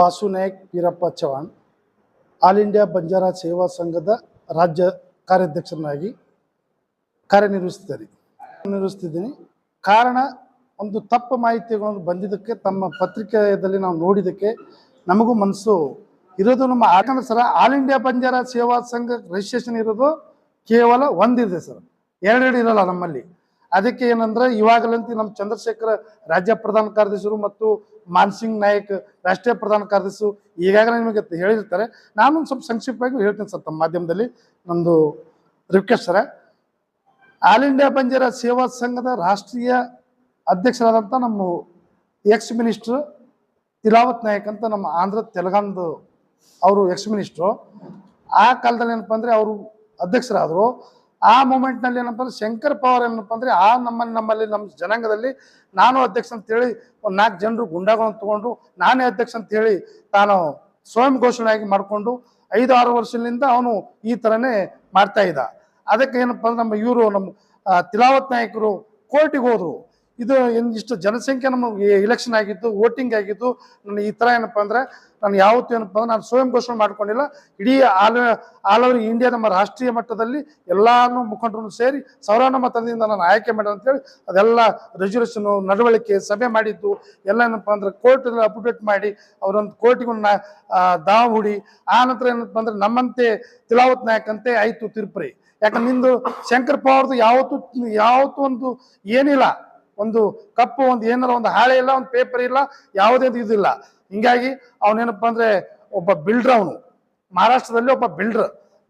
Vasu Nayak Veerappa Chavan all India Banjara ಸೇವಾ ಸಂಘದ ರಾಜ್ಯ ಕಾರ್ಯಾಧ್ಯಕ್ಷನಾಗಿ ಕಾರ್ಯನಿರ್ವಹಿಸ್ತಿದ್ದೀನಿ. ಕಾರಣ ಒಂದು ತಪ್ಪು ಮಾಹಿತಿಗಳನ್ನು ಬಂದಿದ್ದಕ್ಕೆ ತಮ್ಮ ಪತ್ರಿಕೆಯಲ್ಲಿ ನಾವು ನೋಡಿದ್ದಕ್ಕೆ ನಮಗೂ ಮನಸ್ಸು ಇರೋದು. ನಮ್ಮ ಯಾಕಂದ್ರೆ ಸರ್, ಆಲ್ ಇಂಡಿಯಾ ಬಂಜಾರಾ ಸೇವಾ ಸಂಘ ರಿಜಿಸ್ಟ್ರೇಷನ್ ಇರೋದು ಕೇವಲ ಒಂದಿದೆ ಸರ್, ಎರಡೆರಡು ಇರಲ್ಲ ನಮ್ಮಲ್ಲಿ. ಅದಕ್ಕೆ ಏನಂದ್ರೆ ಇವಾಗಲಂತೂ ನಮ್ಮ ಚಂದ್ರಶೇಖರ ರಾಜ್ಯ ಪ್ರಧಾನ ಕಾರ್ಯದರ್ಶಿರು ಮತ್ತು ಮಾನ್ಸಿಂಗ್ ನಾಯಕ್ ರಾಷ್ಟ್ರೀಯ ಪ್ರಧಾನ ಕಾರ್ಯದರ್ಶಿ ಈಗಾಗಲೇ ನಿಮಗೆ ಹೇಳಿರ್ತಾರೆ. ನಾನು ಸ್ವಲ್ಪ ಸಂಕ್ಷಿಪ್ತವಾಗಿ ಹೇಳ್ತೀನಿ ಸರ್ ತಮ್ಮ ಮಾಧ್ಯಮದಲ್ಲಿ. ನಂದು request sir, all India Banjara ಸೇವಾ ಸಂಘದ ರಾಷ್ಟ್ರೀಯ ಅಧ್ಯಕ್ಷರಾದಂಥ ನಮ್ಮ ಎಕ್ಸ್ ಮಿನಿಸ್ಟ್ರು ತಿಲಾವತ್ ನಾಯಕ್ ಅಂತ ನಮ್ಮ ಆಂಧ್ರ ತೆಲಂಗಾಣದ ಅವರು ಎಕ್ಸ್ ಮಿನಿಸ್ಟ್ರು. ಆ ಕಾಲದಲ್ಲಿ ಏನಪ್ಪ ಅಂದರೆ ಅವರು ಅಧ್ಯಕ್ಷರಾದರು. ಆ ಮೂಮೆಂಟ್ನಲ್ಲಿ ಏನಪ್ಪ ಅಂದ್ರೆ ಶಂಕರ್ ಪವಾರ್ ಏನಪ್ಪ ಅಂದರೆ ನಮ್ಮಲ್ಲಿ ನಮ್ಮ ಜನಾಂಗದಲ್ಲಿ ನಾನು ಅಧ್ಯಕ್ಷ ಅಂತೇಳಿ ಒಂದು 4 ಜನರು ಗುಂಡಾಗಳನ್ನು ತಗೊಂಡು ನಾನೇ ಅಧ್ಯಕ್ಷ ಅಂತೇಳಿ ತಾನು ಸ್ವಯಂ ಘೋಷಣೆಯಾಗಿ ಮಾಡಿಕೊಂಡು 5-6 ವರ್ಷದಿಂದ ಅವನು ಈ ಥರನೇ ಮಾಡ್ತಾ ಇದ್ದ. ಅದಕ್ಕೆ ಏನಪ್ಪ ಅಂದ್ರೆ ನಮ್ಮ ತಿಲಾವತ್ ನಾಯಕರು ಕೋರ್ಟಿಗೆ ಹೋದರು. ಇದು ಇಷ್ಟು ಜನಸಂಖ್ಯೆ ನಮಗೆ ಎಲೆಕ್ಷನ್ ಆಗಿದ್ದು, ವೋಟಿಂಗ್ ಆಗಿದ್ದು, ನನ್ನ ಈ ಥರ ಏನಪ್ಪ ಅಂದರೆ ನಾನು ಯಾವತ್ತೂ ಏನಪ್ಪ ಅಂದ್ರೆ ನಾನು ಸ್ವಯಂ ಘೋಷಣೆ ಮಾಡ್ಕೊಂಡಿಲ್ಲ. ಇಡೀ ಆಲ್ ಓವರ್ ಇಂಡಿಯಾ ನಮ್ಮ ರಾಷ್ಟ್ರೀಯ ಮಟ್ಟದಲ್ಲಿ ಎಲ್ಲಾನು ಮುಖಂಡರು ಸೇರಿ ಸಾವಿರಾರು ಮತದಿಂದ ನಾನು ಆಯ್ಕೆ ಮಾಡಿದೆ ಅಂತೇಳಿ ಅದೆಲ್ಲ ರೆಸಲ್ಯೂಷನು ನಡವಳಿಕೆ ಸಭೆ ಮಾಡಿದ್ದು ಎಲ್ಲ ಏನಪ್ಪ ಅಂದ್ರೆ ಕೋರ್ಟಲ್ಲಿ ಅಪ್ಡೇಟ್ ಮಾಡಿ ಅವರೊಂದು ಕೋರ್ಟಿಗೆ ದಾವ ಹೂಡಿ ಆ ನಂತರ ಏನಪ್ಪ ಅಂದ್ರೆ ನಮ್ಮಂತೆ ತಿಲಾವತ್ ನಾಯಕಂತೆ ಆಯಿತು ತೀರ್ಪ್ರಿ. ಯಾಕಂದ್ರೆ ನಿಂದು ಶಂಕರ್ ಪವಾರ್ದು ಯಾವತ್ತೂ ಒಂದು ಏನಿಲ್ಲ, ಒಂದು ಕಪ್ಪು, ಒಂದು ಏನಾರ ಒಂದು ಹಾಳೆ ಇಲ್ಲ, ಒಂದು ಪೇಪರ್ ಇಲ್ಲ, ಯಾವುದೇ ಇದಿಲ್ಲ. ಹಿಂಗಾಗಿ ಅವನೇನಪ್ಪ ಅಂದ್ರೆ ಒಬ್ಬ ಬಿಲ್ಡ್ರ್, ಅವನು ಮಹಾರಾಷ್ಟ್ರದಲ್ಲಿ ಒಬ್ಬ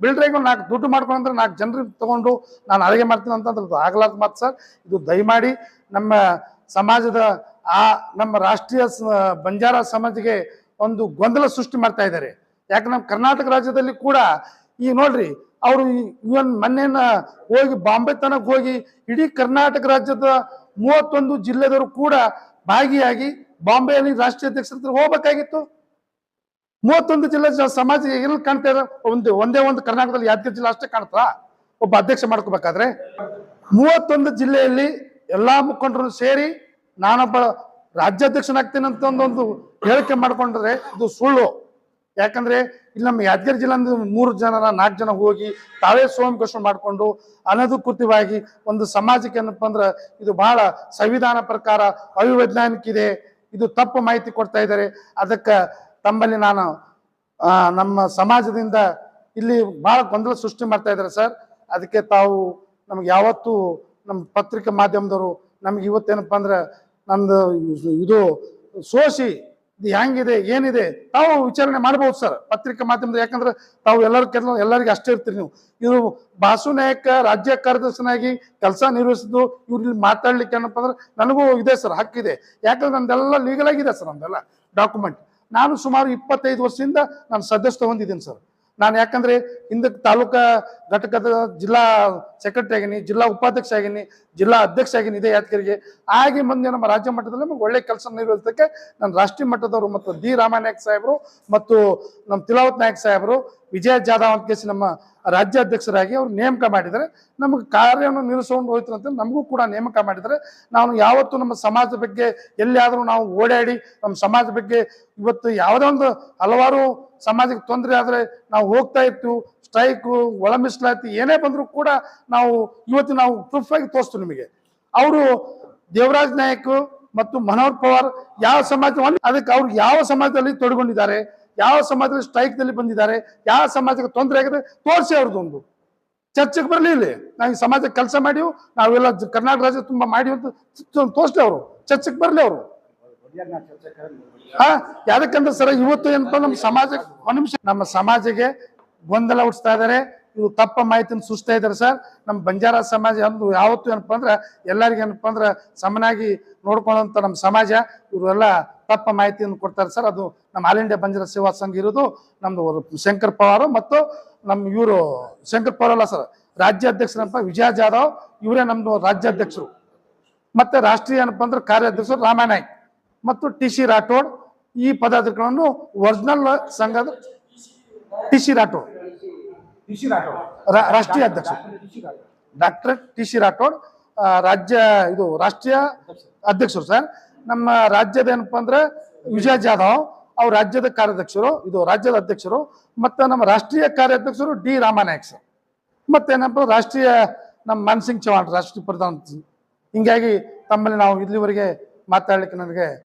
ಬಿಲ್ಡ್ರಿಗೆ 4 ದುಡ್ಡು ಮಾಡ್ಕೊಂಡ್ರೆ 4 ಜನರಿಗೆ ತಗೊಂಡು ನಾನು ಅಡುಗೆ ಮಾಡ್ತೀನಿ ಅಂತಂದ್ರೆ ಆಗ್ಲಾರ್ದ ಮಾತು ಸರ್. ಇದು ದಯಮಾಡಿ ನಮ್ಮ ಸಮಾಜದ ನಮ್ಮ ರಾಷ್ಟ್ರೀಯ ಬಂಜಾರ ಸಮಾಜಕ್ಕೆ ಒಂದು ಗೊಂದಲ ಸೃಷ್ಟಿ ಮಾಡ್ತಾ ಇದ್ದಾರೆ. ಯಾಕೆ ನಮ್ಮ ಕರ್ನಾಟಕ ರಾಜ್ಯದಲ್ಲಿ ಕೂಡ ಈಗ ನೋಡ್ರಿ, ಅವರು ಇವನ್ ಮೊನ್ನೆನ ಹೋಗಿ ಬಾಂಬೆ ತನಕ ಹೋಗಿ ಇಡೀ ಕರ್ನಾಟಕ ರಾಜ್ಯದ 31 ಜಿಲ್ಲೆದವರು ಕೂಡ ಭಾಗಿಯಾಗಿ ಬಾಂಬೆಯಲ್ಲಿ ರಾಷ್ಟ್ರೀಯ ಅಧ್ಯಕ್ಷರ ಹೋಗ್ಬೇಕಾಗಿತ್ತು. 31 ಜಿಲ್ಲೆ ಸಮಾಜ ಎಲ್ಲಿ ಕಾಣ್ತಾ ಇದೆ? ಒಂದೇ ಒಂದು ಕರ್ನಾಟಕದಲ್ಲಿ ಯಾದಗಿರಿ ಜಿಲ್ಲೆ ಅಷ್ಟೇ ಕಾಣ್ತಾ ಒಬ್ಬ ಅಧ್ಯಕ್ಷ ಮಾಡ್ಕೋಬೇಕಾದ್ರೆ. 31 ಜಿಲ್ಲೆಯಲ್ಲಿ ಎಲ್ಲಾ ಮುಖಂಡರು ಸೇರಿ ನಾನೊಬ್ಬ ರಾಜ್ಯಾಧ್ಯಕ್ಷನಾಗ್ತೇನೆ ಅಂತ ಒಂದು ಹೇಳಿಕೆ ಮಾಡ್ಕೊಂಡ್ರೆ ಇದು ಸುಳ್ಳು. ಯಾಕಂದ್ರೆ ಇಲ್ಲಿ ನಮ್ಮ ಯಾದಗಿರಿ ಜಿಲ್ಲೆ 3 ಜನ 4 ಜನ ಹೋಗಿ ತಾವೇ ಸ್ವಯಂ ಘೋಷಣೆ ಮಾಡಿಕೊಂಡು ಅನಧಿಕೃತವಾಗಿ ಒಂದು ಸಮಾಜಕ್ಕೆ ಏನಪ್ಪ ಅಂದ್ರೆ ಇದು ಬಹಳ ಸಂವಿಧಾನ ಪ್ರಕಾರ ಅವಿವೈಜ್ಞಾನಿಕ ಇದೆ, ಇದು ತಪ್ಪು ಮಾಹಿತಿ ಕೊಡ್ತಾ ಇದ್ದಾರೆ. ಅದಕ್ಕೆ ತಮ್ಮಲ್ಲಿ ನಾನು ನಮ್ಮ ಸಮಾಜದಿಂದ ಇಲ್ಲಿ ಬಹಳ ಗೊಂದಲ ಸೃಷ್ಟಿ ಮಾಡ್ತಾ ಇದ್ದಾರೆ ಸರ್. ಅದಕ್ಕೆ ತಾವು ನಮ್ಗೆ ಯಾವತ್ತೂ ನಮ್ಮ ಪತ್ರಿಕೆ ಮಾಧ್ಯಮದವರು ನಮ್ಗೆ ಇವತ್ತೇನಪ್ಪ ಅಂದ್ರೆ ನಮ್ದು ಇದು ಸೋಸಿ ಇದು ಹೆಂಗಿದೆ ಏನಿದೆ ತಾವು ವಿಚಾರಣೆ ಮಾಡ್ಬೋದು ಸರ್ ಪತ್ರಿಕೆ ಮಾಧ್ಯಮದ. ಯಾಕಂದ್ರೆ ತಾವು ಎಲ್ಲರಿಗೂ ಅಷ್ಟೇ ಇರ್ತೀರಿ ನೀವು. ಇವರು ವಾಸು ನಾಯಕ ರಾಜ್ಯ ಕಾರ್ಯದರ್ಶನಾಗಿ ಕೆಲಸ ನಿರ್ವಹಿಸಿದ್ದು ಇವ್ರು ಇಲ್ಲಿ ಮಾತಾಡ್ಲಿಕ್ಕೆ ಏನಪ್ಪ ಅಂದ್ರೆ ನನಗೂ ಇದೆ ಸರ್, ಹಕ್ಕಿದೆ. ಯಾಕಂದ್ರೆ ನಂದೆಲ್ಲ ಲೀಗಲ್ ಆಗಿದೆ ಸರ್, ನಮ್ದೆಲ್ಲ ಡಾಕ್ಯುಮೆಂಟ್. ನಾನು ಸುಮಾರು 25 ವರ್ಷದಿಂದ ನಾನು ಸದಸ್ಯತ್ವ ಹೊಂದಿದ್ದೀನಿ ಸರ್. ನಾನು ಯಾಕಂದ್ರೆ ಹಿಂದಕ್ಕೆ ತಾಲೂಕಾ ಘಟಕದ ಜಿಲ್ಲಾ ಸೆಕ್ರೆಟರಿ ಆಗಿನಿ, ಜಿಲ್ಲಾ ಉಪಾಧ್ಯಕ್ಷ ಆಗಿನಿ, ಜಿಲ್ಲಾ ಅಧ್ಯಕ್ಷ ಆಗಿನಿ ಇದೆ ಯಾದಗಿರಿಗೆ. ಹಾಗೆ ಮುಂದೆ ನಮ್ಮ ರಾಜ್ಯ ಮಟ್ಟದಲ್ಲಿ ನಮಗೆ ಒಳ್ಳೆ ಕೆಲಸ ನಿರ್ವಹಿಸೋದಕ್ಕೆ ನಾನು ರಾಷ್ಟ್ರೀಯ ಮಟ್ಟದವರು ಮತ್ತು ಡಿ ರಾಮನಾಯಕ್ ಸಾಹೇಬರು ಮತ್ತು ನಮ್ಮ ತಿಲಾವತ್ ನಾಯಕ್ ಸಾಹೇಬರು ವಿಜಯ ಜಾಧವ್ ಅಂತ ಕೇಸಿ ನಮ್ಮ ರಾಜ್ಯಾಧ್ಯಕ್ಷರಾಗಿ ಅವ್ರು ನೇಮಕ ಮಾಡಿದರೆ ನಮಗೆ ಕಾರ್ಯವನ್ನು ನಿರ್ವಹಿಸ್ಕೊಂಡು ಹೋಯ್ತು ಅಂತ ನಮಗೂ ಕೂಡ ನೇಮಕ ಮಾಡಿದರೆ ನಾವು ಯಾವತ್ತೂ ನಮ್ಮ ಸಮಾಜ ಬಗ್ಗೆ ಎಲ್ಲಿಯಾದರೂ ನಾವು ಓಡಾಡಿ ನಮ್ಮ ಸಮಾಜ ಬಗ್ಗೆ ಇವತ್ತು ಯಾವುದೇ ಒಂದು ಹಲವಾರು ಸಮಾಜಕ್ಕೆ ತೊಂದರೆ ಆದರೆ ನಾವು ಹೋಗ್ತಾ ಇತ್ತು. ಸ್ಟ್ರೈಕು, ಒಳ ಮೀಸಲಾತಿ ಏನೇ ಬಂದರೂ ಕೂಡ ನಾವು ಇವತ್ತು ನಾವು ಪ್ರೂಫ್ ಆಗಿ ತೋರಿಸ್ತೀವಿ ನಿಮಗೆ. ಅವರು ದೇವರಾಜ್ ನಾಯಕ್ ಮತ್ತು ಮನೋಹರ್ ಪವಾರ್ ಯಾವ ಸಮಾಜ, ಅದಕ್ಕೆ ಅವ್ರು ಯಾವ ಸಮಾಜದಲ್ಲಿ ತೊಡಗೊಂಡಿದ್ದಾರೆ, ಯಾವ ಸಮಾಜದಲ್ಲಿ ಸ್ಟ್ರೈಕ್ದಲ್ಲಿ ಬಂದಿದ್ದಾರೆ, ಯಾವ ಸಮಾಜಕ್ಕೆ ತೊಂದರೆ ಆಗಿದೆ ತೋರಿಸಿ ಅವ್ರದ್ದೊಂದು ಚರ್ಚೆಗೆ ಬರಲಿ. ಇಲ್ಲಿ ನಾವು ಈ ಸಮಾಜಕ್ಕೆ ಕೆಲಸ ಮಾಡಿವು, ನಾವೆಲ್ಲ ಕರ್ನಾಟಕ ರಾಜ್ಯ ತುಂಬಾ ಮಾಡಿವಿ ಅಂತ ತೋರಿಸ್ಲಿ. ಅವರು ಚರ್ಚೆಗೆ ಬರಲಿ ಅವರು. ಯಾಕಂದ್ರೆ ಸರ್ ಇವತ್ತು ಏನಪ್ಪ ನಮ್ಮ ಸಮಾಜಕ್ಕೆ ಗೊಂದಲ ಹುಟ್ಟಿಸ್ತಾ ಇದ್ದಾರೆ, ಇವು ತಪ್ಪ ಮಾಹಿತಿನ ಸೃಷ್ಟಿಸ್ತಾ ಇದ್ದಾರೆ ಸರ್. ನಮ್ಮ ಬಂಜಾರ ಸಮಾಜ ಅಂದು ಯಾವತ್ತು ಏನಪ್ಪ ಅಂದ್ರೆ ಎಲ್ಲರಿಗೂ ಏನಪ್ಪ ಅಂದ್ರೆ ಸಮನಾಗಿ ನೋಡ್ಕೊಳ್ಳೋಂಥ ನಮ್ಮ ಸಮಾಜ. ಇವರೆಲ್ಲ ತಪ್ಪ ಮಾಹಿತಿಯನ್ನು ಕೊಡ್ತಾರೆ ಸರ್. ಅದು ನಮ್ಮ ಆಲ್ ಇಂಡಿಯಾ ಬಂಜಾರ ಸೇವಾ ಸಂಘ ಇರೋದು ನಮ್ದು ಶಂಕರ್ ಪವಾರ್ ಮತ್ತು ನಮ್ಮ ಇವರು ಶಂಕರ್ ಪವಾರ್ ಅಲ್ಲ ಸರ್, ರಾಜ್ಯಾಧ್ಯಕ್ಷರಪ್ಪ ವಿಜಯ ಜಾಧವ್, ಇವರೇ ನಮ್ದು ರಾಜ್ಯಾಧ್ಯಕ್ಷರು. ಮತ್ತೆ ರಾಷ್ಟ್ರೀಯ ಏನಪ್ಪ ಅಂದ್ರೆ ಕಾರ್ಯಾಧ್ಯಕ್ಷರು ರಾಮನಾಯಕ್ ಮತ್ತು ಟಿ.ಸಿ. ರಾಠೋಡ್. ಈ ಪದಾಧಿಕಾರಿಗಳನ್ನು ಒರಿಜಿನಲ್ ಸಂಘದ ಟಿ.ಸಿ. ರಾಠೋಡ್ ರಾಷ್ಟ್ರೀಯ ಅಧ್ಯಕ್ಷ ಡಾಕ್ಟರ್ ಟಿ.ಸಿ. ರಾಠೋಡ್ ರಾಷ್ಟ್ರೀಯ ಅಧ್ಯಕ್ಷರು ಸರ್. ನಮ್ಮ ರಾಜ್ಯದ ಏನಪ್ಪ ಅಂದ್ರೆ ವಿಜಯ ಜಾಧವ್, ಅವ್ರು ರಾಜ್ಯದ ಕಾರ್ಯಾಧ್ಯಕ್ಷರು, ಇದು ರಾಜ್ಯದ ಅಧ್ಯಕ್ಷರು, ಮತ್ತು ನಮ್ಮ ರಾಷ್ಟ್ರೀಯ ಕಾರ್ಯಾಧ್ಯಕ್ಷರು ಡಿ ರಾಮನಾಯಕ್ ಸರ್, ಮತ್ತೇನಪ್ಪ ರಾಷ್ಟ್ರೀಯ ನಮ್ಮ ಮಾನ್ಸಿಂಗ್ ಚೌಹಾಣ್ ರಾಷ್ಟ್ರೀಯ ಪ್ರಧಾನ. ಹಿಂಗಾಗಿ ತಮ್ಮಲ್ಲಿ ನಾವು ಇಲ್ಲಿವರೆಗೆ ಮಾತಾಡ್ಲಿಕ್ಕೆ ನನಗೆ